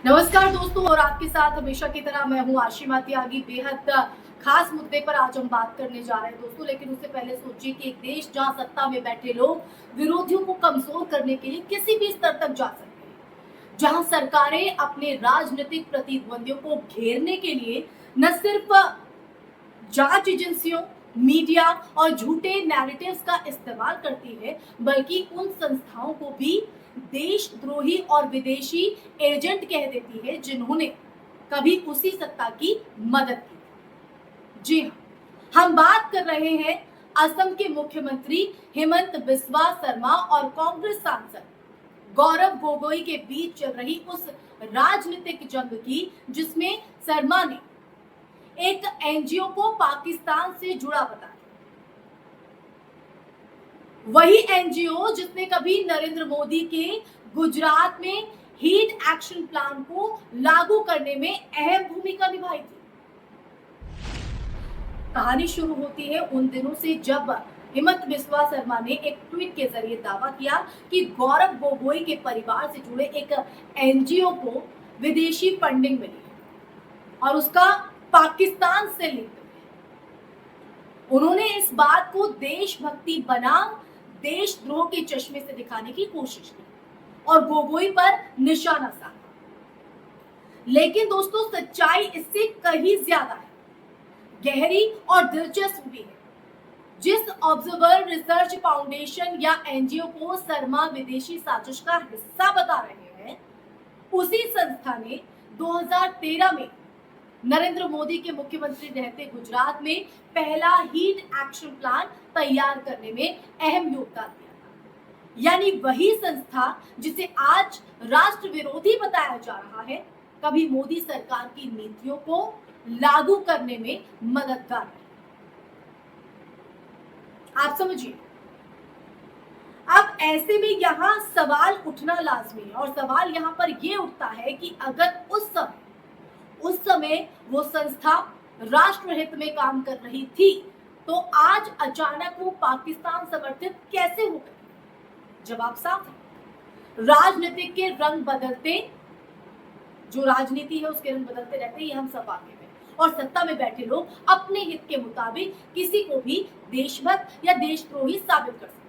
नमस्कार दोस्तों, और आपके साथ हमेशा की तरह मैं हूँ आशिमा त्यागी। बेहद खास मुद्दे पर आज हम बात करने जा रहे हैं दोस्तों, लेकिन उससे पहले सोचिए कि एक देश जहाँ सत्ता में बैठे लोग विरोधियों को कमजोर करने के लिए किसी भी स्तर तक जा सकते हैं, जहाँ सरकारें अपने राजनीतिक प्रतिद्वंदियों को घेरने के लिए न सिर्फ जांच एजेंसियों, मीडिया और झूठे नैरेटिव्स का इस्तेमाल करती है, बल्कि उन संस्थाओं को भी देशद्रोही और विदेशी एजेंट कह देती है जिन्होंने कभी उसी सत्ता की मदद की। जी हाँ, हम बात कर रहे हैं असम के मुख्यमंत्री हेमंत बिस्वा शर्मा और कांग्रेस सांसद गौरव गोगोई के बीच चल रही उस राजनीतिक जंग की, जिसमें शर्मा ने एक एनजीओ को पाकिस्तान से जुड़ा बताया। वही एनजीओ जिसने कभी नरेंद्र मोदी के गुजरात में हीट एक्शन प्लान को लागू करने में अहम भूमिका निभाई थी। कहानी शुरू होती है उन दिनों से जब हेमंत बिस्वा शर्मा ने एक ट्वीट के जरिए दावा किया कि गौरव गोगोई के परिवार से जुड़े एक एनजीओ को विदेशी फंडिंग मिली और उसका पाकिस्तान से लिंक। उन्होंने इस बात को देशभक्ति बनाम देशद्रोह के चश्मे से दिखाने की कोशिश की और गोगोई पर निशाना साधा। लेकिन दोस्तों, सच्चाई इससे कहीं ज्यादा है, गहरी और दिलचस्प भी है। जिस ऑब्जर्वर रिसर्च फाउंडेशन या एनजीओ को शर्मा विदेशी साजिश का हिस्सा बता रहे हैं, उसी संस्था ने 2013 में नरेंद्र मोदी के मुख्यमंत्री रहते गुजरात में पहला हीट एक्शन प्लान तैयार करने में अहम योगदान दिया था। यानी वही संस्था जिसे आज राष्ट्र विरोधी बताया जा रहा है, कभी मोदी सरकार की नीतियों को लागू करने में मददगार रही। आप समझिए। अब ऐसे में यहाँ सवाल उठना लाजमी है, और सवाल यहाँ पर यह उठता है कि अगर उस समय वो संस्था राष्ट्रहित में काम कर रही थी, तो आज अचानक वो पाकिस्तान समर्थित कैसे हो गई? जवाब साफ है। राजनीतिक के रंग बदलते, जो राजनीति है उसके रंग बदलते रहते, ये हम सब वाकिफ हैं। और सत्ता में बैठे लोग अपने हित के मुताबिक किसी को भी देशभक्त या देशद्रोही साबित कर सकते हैं।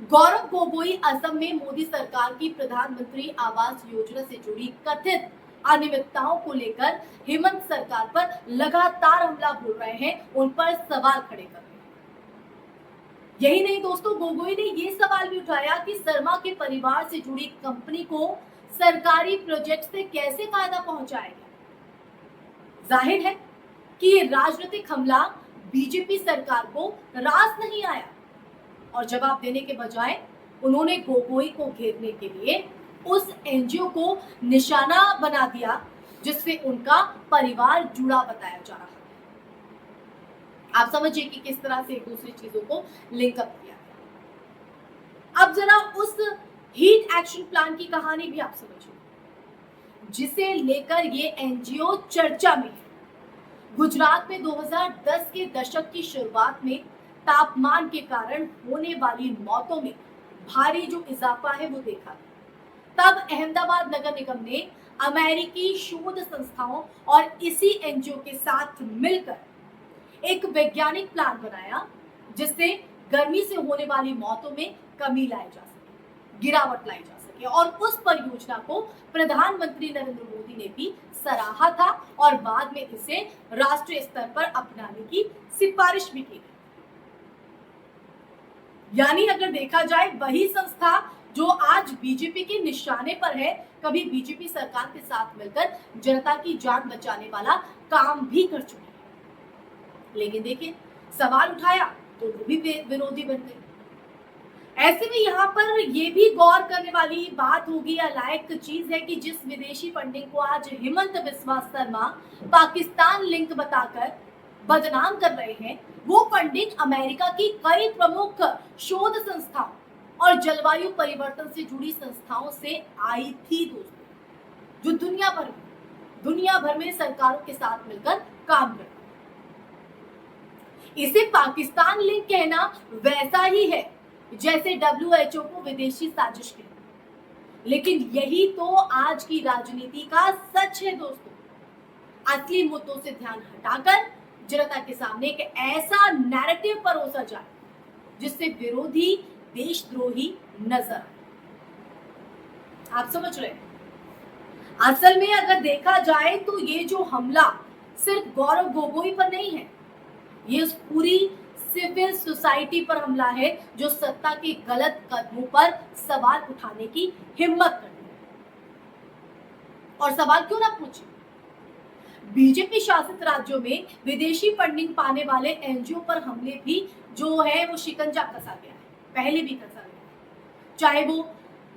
गौरव गोगोई असम में मोदी सरकार की प्रधानमंत्री आवास योजना से जुड़ी कथित अनियमितताओं को लेकर हेमंत सरकार पर लगातार हमला बोल रहे हैं, उन पर सवाल खड़े कर रहे हैं। यही नहीं दोस्तों, गोगोई ने यह सवाल भी उठाया कि शर्मा के परिवार से जुड़ी कंपनी को सरकारी प्रोजेक्ट से कैसे फायदा पहुंचाएगा। जाहिर है कि ये राजनीतिक हमला बीजेपी सरकार को रास नहीं आया, और जवाब देने के बजाय उन्होंने गोगोई को घेरने के लिए उस एनजीओ को निशाना बना दिया जिससे उनका परिवार जुड़ा बताया जा रहा है। आप समझिए कि किस तरह से एक दूसरी चीजों को लिंकअप किया गया। अब जरा उस हीट एक्शन प्लान की कहानी भी आप समझिए, जिसे लेकर ये एनजीओ चर्चा में है। गुजरात में 2010 के दशक की शुरुआत में तापमान के कारण होने वाली मौतों में भारी जो इजाफा है वो देखा। तब अहमदाबाद नगर निगम ने अमेरिकी शोध संस्थाओं और इसी एनजीओ के साथ मिलकर एक वैज्ञानिक प्लान बनाया, जिससे गर्मी से होने वाली मौतों में कमी लाई जा सके, गिरावट लाई जा सके। और उस परियोजना को प्रधानमंत्री नरेंद्र मोदी ने भी सराहा था और बाद में इसे राष्ट्रीय स्तर पर अपनाने की सिफारिश भी की। यानी अगर देखा जाए, वही संस्था जो आज बीजेपी के निशाने पर है, कभी बीजेपी सरकार के साथ मिलकर जनता की जान बचाने वाला काम भी कर चुकी है। लेकिन देखिए, सवाल उठाया तो वो भी विरोधी बन गई। ऐसे में यहाँ पर यह भी गौर करने वाली बात होगी या लायक चीज है कि जिस विदेशी फंडिंग को आज हेमंत बिस्वा शर्मा पाकिस्तान लिंक बताकर बदनाम कर रहे हैं, वो फंडिंग अमेरिका की कई प्रमुख शोध संस्थाओं और जलवायु परिवर्तन से जुड़ी संस्थाओं से आई थी दोस्तों, जो दुनिया भर में सरकारों के साथ मिलकर काम करती है। इसे पाकिस्तान लिंक कहना वैसा ही है जैसे WHO को विदेशी साजिश कहना। लेकिन यही तो आज की राजनीति का सच है दोस्तों। असली मुद्दों से ध्यान हटाकर जनता के सामने एक ऐसा नैरेटिव परोसा जाए जिससे विरोधी देशद्रोही नजर आए। आप समझ रहे हैं? असल में अगर देखा जाए तो ये जो हमला सिर्फ गौरव गोगोई पर नहीं है, ये उस पूरी सिविल सोसाइटी पर हमला है जो सत्ता के गलत कदमों पर सवाल उठाने की हिम्मत करती है। और सवाल क्यों ना पूछे, बीजेपी शासित राज्यों में विदेशी फंडिंग पाने वाले एनजीओ पर हमले भी जो है वो शिकंजा कसा गया है, पहले भी कसा गया है। चाहे वो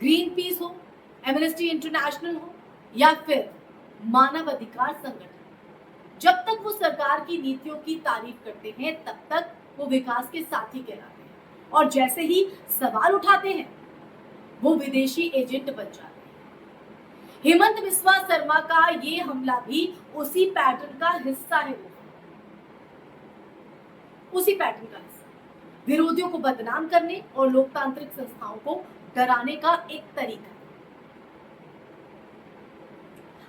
ग्रीन पीस हो, एमनेस्टी इंटरनेशनल हो या फिर मानव अधिकार संगठन, जब तक वो सरकार की नीतियों की तारीफ करते हैं तब तक वो विकास के साथी कहलाते हैं, और जैसे ही सवाल उठाते हैं वो विदेशी एजेंट बन जाते हैं। हेमंत बिस्वा शर्मा का ये हमला भी उसी पैटर्न का हिस्सा है, उसी पैटर्न का हिस्सा, विरोधियों को बदनाम करने और लोकतांत्रिक संस्थाओं को डराने का एक तरीका।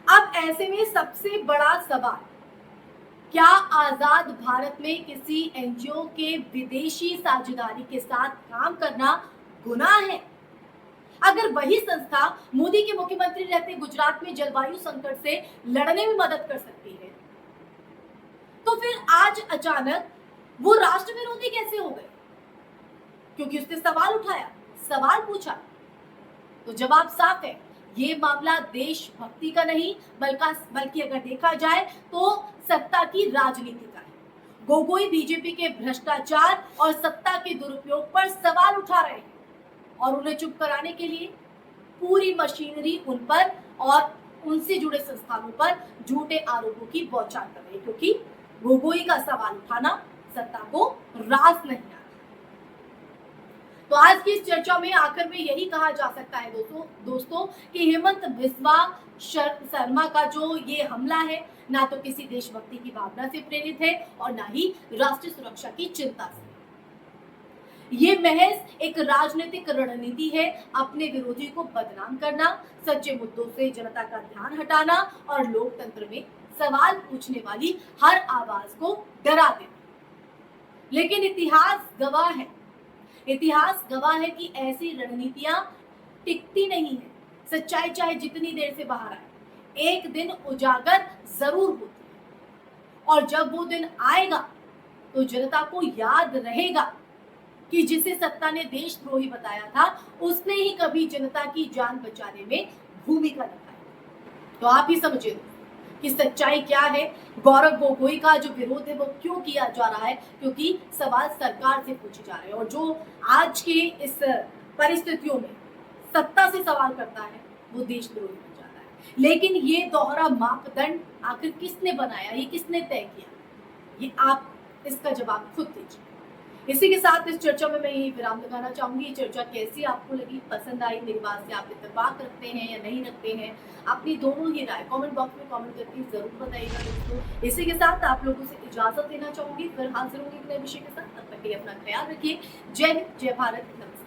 अब ऐसे में सबसे बड़ा सवाल, क्या आजाद भारत में किसी एनजीओ के विदेशी साझेदारी के साथ काम करना गुनाह है? अगर वही संस्था मोदी के मुख्यमंत्री रहते गुजरात में जलवायु संकट से लड़ने में मदद कर सकती है, तो फिर आज अचानक वो राष्ट्र विरोधी कैसे हो गए? क्योंकि उसने सवाल उठाया, सवाल पूछा। तो जवाब साफ है, ये मामला देशभक्ति का नहीं बल्कि अगर देखा जाए तो सत्ता की राजनीति का है। गोगोई बीजेपी के भ्रष्टाचार और सत्ता के दुरुपयोग पर सवाल उठा रहे हैं और उन्हें चुप कराने के लिए पूरी मशीनरी उन पर और उनसे जुड़े संस्थानों पर झूठे आरोपों की बौछार कर रही है, क्योंकि गोगोई का सवाल उठाना सत्ता को रास नहीं आता। तो आज की इस चर्चा में आखिर में यही कहा जा सकता है दोस्तों कि हेमंत बिस्वा शर्मा का जो ये हमला है ना तो किसी देशभक्ति की भावना से प्रेरित है और ना ही राष्ट्रीय सुरक्षा की चिंता से। ये महज एक राजनीतिक रणनीति है, अपने विरोधी को बदनाम करना, सच्चे मुद्दों से जनता का ध्यान हटाना और लोकतंत्र में सवाल पूछने वाली हर आवाज को डरा देना। लेकिन इतिहास गवाह है कि ऐसी रणनीतियां टिकती नहीं है। सच्चाई चाहे जितनी देर से बाहर आए, एक दिन उजागर जरूर होती है, और जब वो दिन आएगा तो जनता को याद रहेगा कि जिसे सत्ता ने देशद्रोही बताया था उसने ही कभी जनता की जान बचाने में भूमिका निभाई। तो आप ही समझिए कि सच्चाई क्या है, गौरव गोगोई का जो विरोध है वो क्यों किया जा रहा है, क्योंकि सवाल सरकार से पूछे जा रहे हैं और जो आज के इस परिस्थितियों में सत्ता से सवाल करता है वो देशद्रोही बन जा रहा है। लेकिन ये दोहरा मापदंड आखिर किसने बनाया, ये किसने तय किया, ये आप इसका जवाब खुद दीजिए। इसी के साथ इस चर्चा में मैं यही विराम लगाना चाहूंगी। चर्चा कैसी आपको लगी, पसंद आई, मेरी बात से आप इत्तेफाक रखते हैं या नहीं रखते हैं, अपनी दोनों ही राय कमेंट बॉक्स में कमेंट करके जरूर बताइएगा दोस्तों। इसी के साथ आप लोगों से इजाजत लेना चाहूंगी, फिर हाजिर होंगे एक नए विषय के साथ। तब तक के लिए अपना ख्याल रखिए। जय हिंद, जय भारत, नमस्कार।